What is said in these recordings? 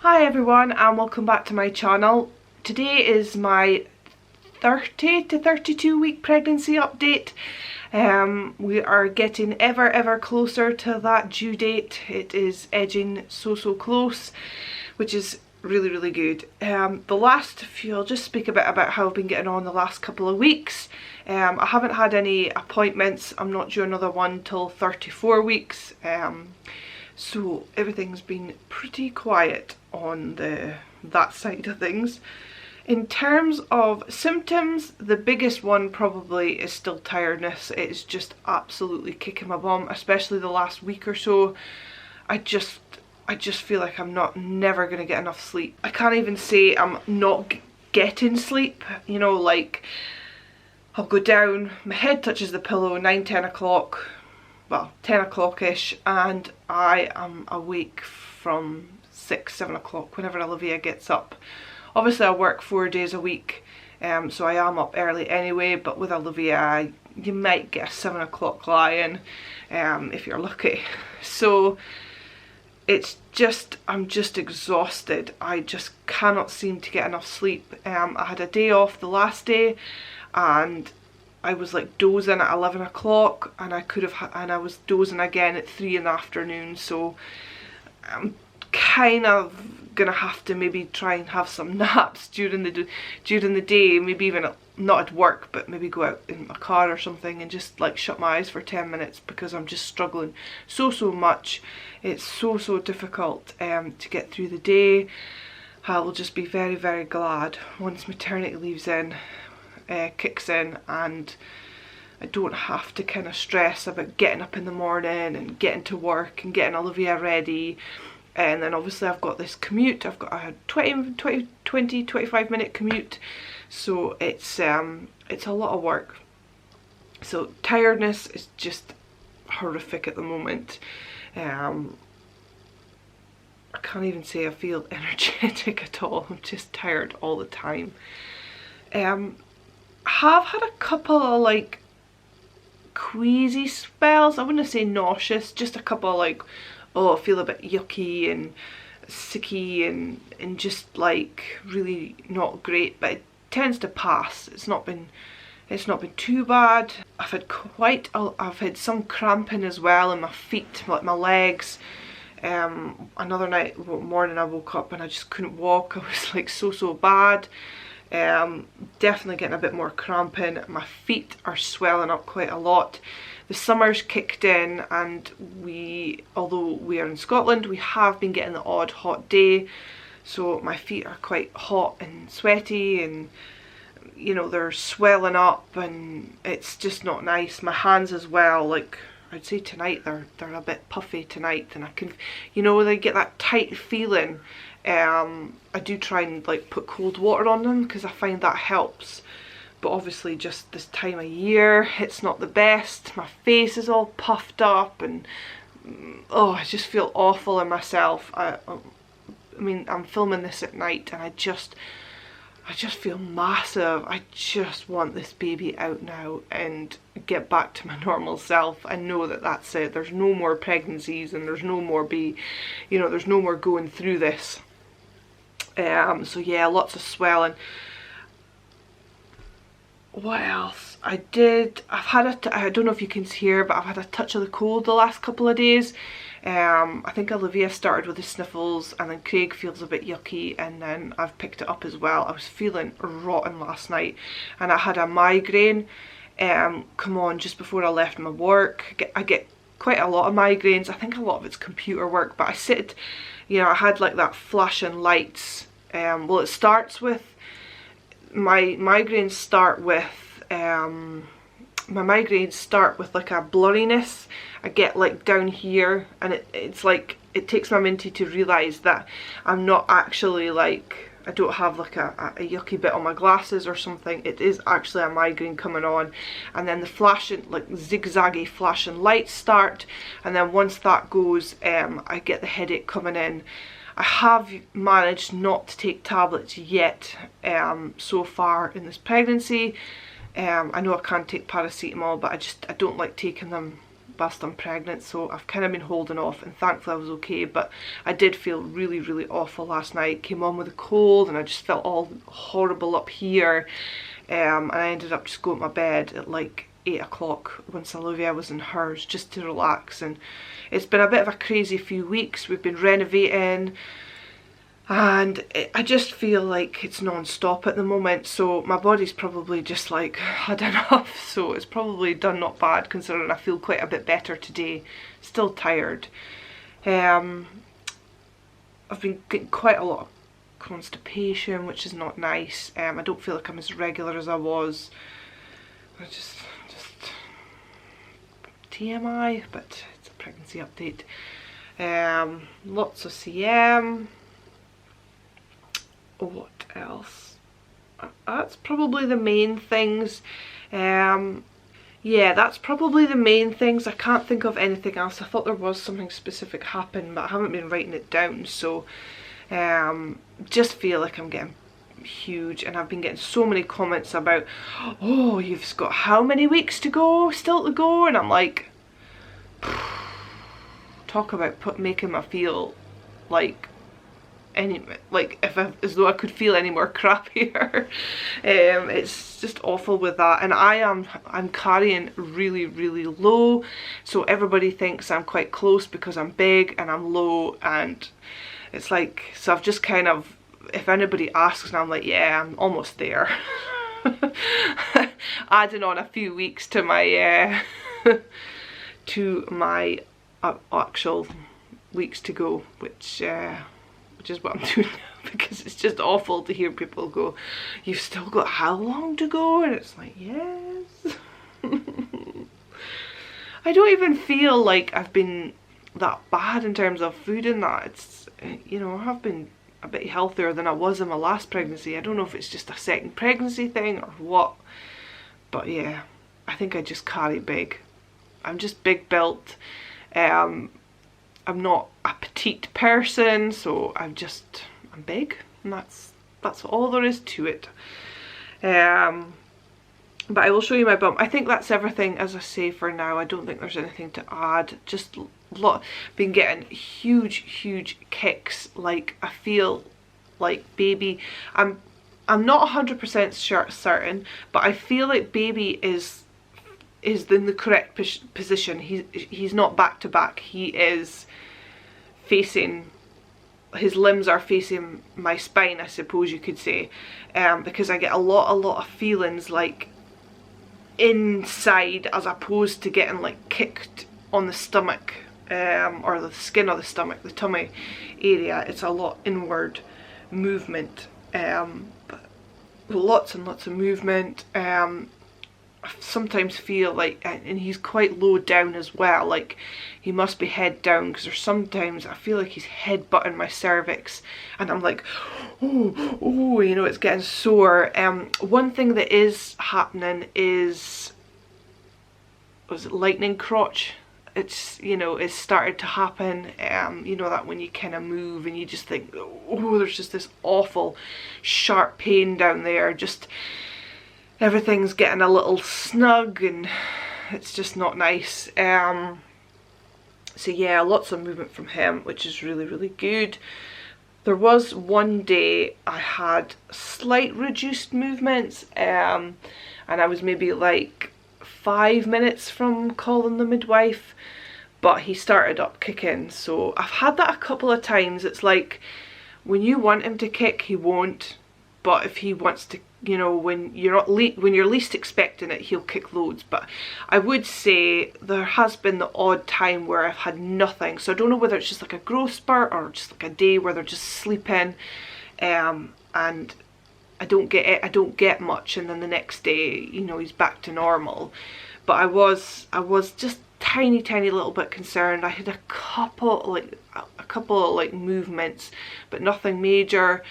Hi everyone and welcome back to my channel. Today is my 30 to 32 week pregnancy update. We are getting ever closer to that due date. It is edging so close, which is really good. I'll just speak a bit about how I've been getting on the last couple of weeks. I haven't had any appointments. I'm not due another one till 34 weeks. So everything's been pretty quiet on that side of things. In terms of symptoms, the biggest one probably is still tiredness. It's just absolutely kicking my bum, especially the last week or so. I just feel like I'm never gonna get enough sleep. I can't even say I'm not getting sleep, you know, like I'll go down, my head touches the pillow 9-10 o'clock, well 10 o'clock-ish, and I am awake from 6-7 o'clock whenever Olivia gets up. Obviously I work 4 days a week, so I am up early anyway, but with Olivia you might get a 7 o'clock lie-in if you're lucky. So it's just, I'm just exhausted. I just cannot seem to get enough sleep. I had a day off the last day and I was like dozing at 11 o'clock and I was dozing again at 3 in the afternoon, so I'm kind of gonna have to maybe try and have some naps during the day, maybe even not at work, but maybe go out in my car or something and just like shut my eyes for 10 minutes because I'm just struggling so much. It's so difficult to get through the day. I will just be very glad once maternity leaves kicks in and I don't have to kind of stress about getting up in the morning and getting to work and getting Olivia ready. And then obviously I've got this commute. I've got a 20-25 minute commute, so it's a lot of work. So tiredness is just horrific at the moment. I can't even say I feel energetic at all. I'm just tired all the time. Have had a couple of like queasy spells. I wouldn't say nauseous, just a couple of like, oh, I feel a bit yucky and sicky and just like really not great, but it tends to pass. It's not been too bad. I've had some cramping as well in my feet, like my legs. Another morning I woke up and I just couldn't walk. I was like so bad. Definitely getting a bit more cramping. My feet are swelling up quite a lot. The summer's kicked in and although we are in Scotland, we have been getting the odd hot day, so my feet are quite hot and sweaty and you know they're swelling up and it's just not nice. My hands as well, like I'd say tonight they're a bit puffy tonight, and I can, you know, they get that tight feeling. I do try and like put cold water on them because I find that helps, but obviously just this time of year it's not the best. My face is all puffed up and oh, I just feel awful in myself. I mean I'm filming this at night and I just feel massive. I just want this baby out now and get back to my normal self. I know that that's it. There's no more pregnancies and there's no more there's no more going through this. So yeah, lots of swelling. What else? I don't know if you can hear, but I've had a touch of the cold the last couple of days. I think Olivia started with the sniffles and then Craig feels a bit yucky and then I've picked it up as well. I was feeling rotten last night and I had a migraine come on just before I left my work. I get quite a lot of migraines. I think a lot of it's computer work, but I had like that flashing lights. Well, it starts with, my migraines start with like a blurriness. I get like down here and it's like it takes me a minute to realise that I'm not actually like, I don't have like a yucky bit on my glasses or something. It is actually a migraine coming on, and then the flashing, like zigzaggy flashing lights start, and then once that goes I get the headache coming in. I have managed not to take tablets yet so far in this pregnancy. I know I can't take paracetamol, but I don't like taking them whilst I'm pregnant, so I've kind of been holding off, and thankfully I was okay. But I did feel really, really awful last night. Came on with a cold and I just felt all horrible up here, and I ended up just going to my bed at like 8 o'clock once Olivia was in hers, just to relax. And it's been a bit of a crazy few weeks. We've been renovating, and I just feel like it's non-stop at the moment, so my body's probably just like had enough. So it's probably done not bad, considering I feel quite a bit better today. Still tired. I've been getting quite a lot of constipation, which is not nice. I don't feel like I'm as regular as I was. I just TMI, but it's a pregnancy update. Lots of CM. What else? That's probably the main things. Yeah, that's probably the main things. I can't think of anything else. I thought there was something specific happen, but I haven't been writing it down. So just feel like I'm getting huge, and I've been getting so many comments about, oh, you've got how many weeks to go, still to go, and I'm like, talk about making me feel like as though I could feel any more crappier. It's just awful with that, and I'm carrying really, really low, so everybody thinks I'm quite close because I'm big and I'm low, and it's like, so I've just kind of, if anybody asks, and I'm like, yeah, I'm almost there. Adding on a few weeks to my actual weeks to go, which is what I'm doing now, because it's just awful to hear people go, you've still got how long to go? And it's like, yes. I don't even feel like I've been that bad in terms of food and that. It's, you know, I have been a bit healthier than I was in my last pregnancy. I don't know if it's just a second pregnancy thing or what, but yeah, I think I just carry big. I'm just big built. I'm not a petite person, so I'm big, and that's all there is to it. But I will show you my bum. I think that's everything, as I say, for now. I don't think there's anything to add. Just been getting huge kicks. Like, I feel like baby, I'm not 100% certain, but I feel like baby is in the correct position. He's not back to back. He is facing, his limbs are facing my spine, I suppose you could say, because I get a lot of feelings like inside, as opposed to getting like kicked on the stomach, or the skin of the stomach, the tummy area. It's a lot inward movement, but lots and lots of movement. I sometimes feel like, and he's quite low down as well, like he must be head down, because there's sometimes I feel like he's head butting my cervix, and I'm like, oh, you know, it's getting sore. One thing that is happening is, was it lightning crotch? It's, you know, it's started to happen. You know, that when you kind of move and you just think, oh, there's just this awful sharp pain down there. Just everything's getting a little snug, and it's just not nice. So yeah, lots of movement from him, which is really good. There was one day I had slight reduced movements, and I was maybe like 5 minutes from calling the midwife, but he started up kicking. So I've had that a couple of times. It's like, when you want him to kick, he won't, but if he wants to, you know, when you're least expecting it, he'll kick loads. But I would say there has been the odd time where I've had nothing, so I don't know whether it's just like a growth spurt or just like a day where they're just sleeping, and I don't get much, and then the next day, you know, he's back to normal. But I was just tiny little bit concerned. I had a couple like movements, but nothing major.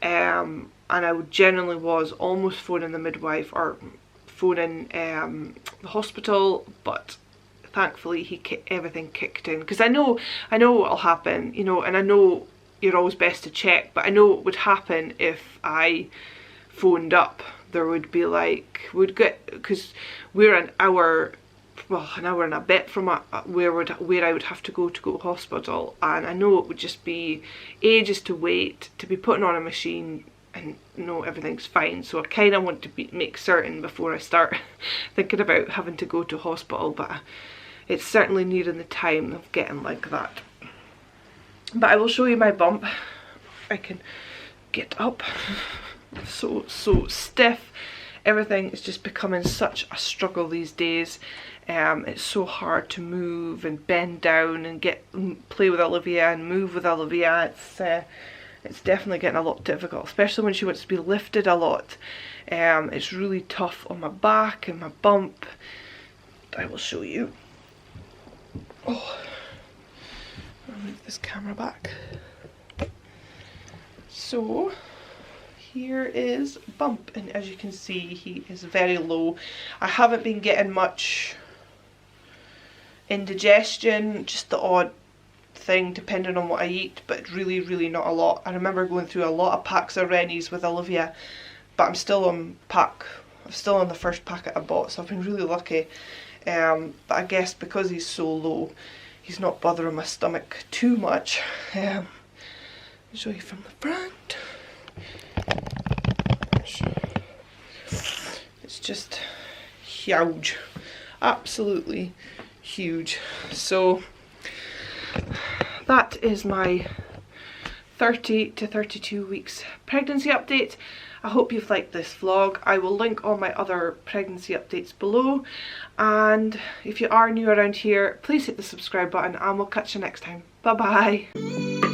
And I generally was almost phoning the midwife or phoning the hospital, but thankfully everything kicked in, because I know what'll happen, you know, and I know you're always best to check, but I know what would happen if I phoned up. There would be like, because we're an hour well, an hour and a bit from where I would have to go hospital, and I know it would just be ages to wait to be putting on a machine and know everything's fine. So I kind of want to make certain before I start thinking about having to go to hospital, but it's certainly nearing the time of getting like that. But I will show you my bump. I can get up. So stiff. Everything is just becoming such a struggle these days. It's so hard to move and bend down and play with Olivia and move with Olivia. It's definitely getting a lot difficult, especially when she wants to be lifted a lot. It's really tough on my back and my bump. I will show you. Oh, I'll move this camera back. So here is Bump, and as you can see, he is very low. I haven't been getting much indigestion, just the odd thing depending on what I eat, but really not a lot. I remember going through a lot of packs of Rennies with Olivia, but I'm still on the first packet I bought, so I've been really lucky. But I guess because he's so low, he's not bothering my stomach too much. I'll show you from the front. It's just huge, absolutely huge. So that is my 30 to 32 weeks pregnancy update. I hope you've liked this vlog. I will link all my other pregnancy updates below, and if you are new around here, please hit the subscribe button, and we'll catch you next time. Bye bye.